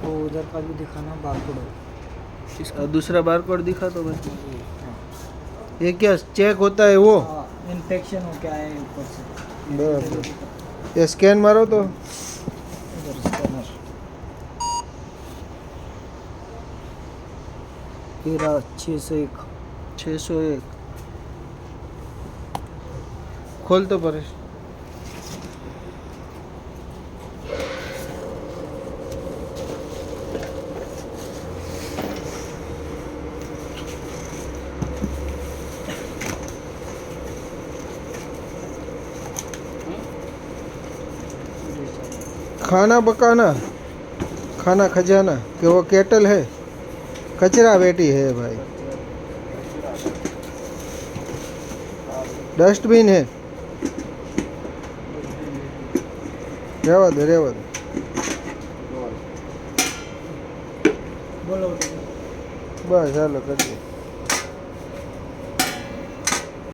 वो उधर का भी दिखाना बारकोड। इसका दूसरा बारकोड दिखा तो भाई। ये क्या चेक होता है वो? हाँ, इन्फेक्शन हो क्या है ऊपर से। बराबर। ये स्कैन मारो तो इधर स्कैनर। तेरा 601। 601 खोल तो परेश। खाना पकाना, खाना खजाना कि वो केटल है, कचरा बेटी है भाई, डस्टबिन है। रेवा दे बोलो। बस चलो कर दे।